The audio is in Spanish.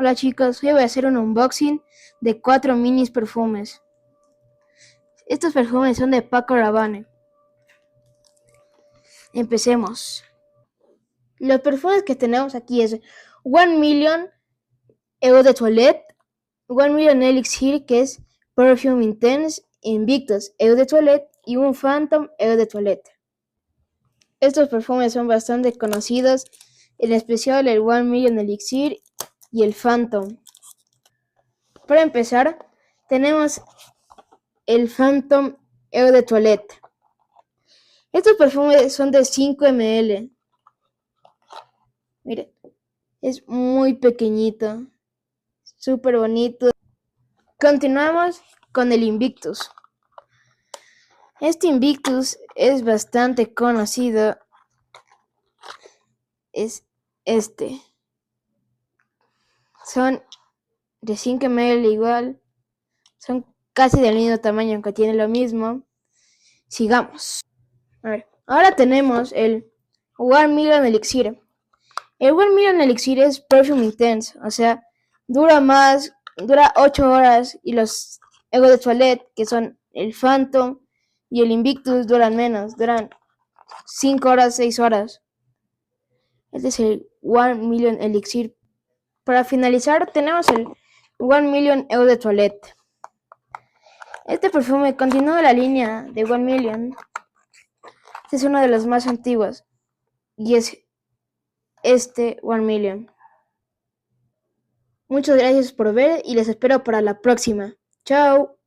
Hola chicos, hoy voy a hacer un unboxing de 4 minis perfumes. Estos perfumes son de Paco Rabanne. Empecemos. Los perfumes que tenemos aquí es 1 Million Eau de Toilette, 1 Million Elixir, que es Perfume Intense, Invictus Eau de Toilette y un Phantom Eau de Toilette. Estos perfumes son bastante conocidos, en especial el 1 Million Elixir y el Phantom. Para empezar, tenemos el Phantom Eau de Toilette. Estos perfumes son de 5 ml. Miren, es muy pequeñito, súper bonito. Continuamos con el Invictus. Este Invictus es bastante conocido. Es este. Son de 5 ml igual. Son casi del mismo tamaño, aunque tienen lo mismo. Sigamos. A ver, ahora tenemos el 1 Million Elixir. El 1 Million Elixir es Perfume Intense, o sea, dura 8 horas, y los Eau de Toilette, que son el Phantom y el Invictus, duran menos, duran 5 horas, 6 horas. Este es el 1 Million Elixir. Para finalizar tenemos el 1 Million Eau de Toilette. Este perfume continúa la línea de 1 Million. Este es uno de los más antiguos y es este 1 Million. Muchas gracias por ver y les espero para la próxima. Chao.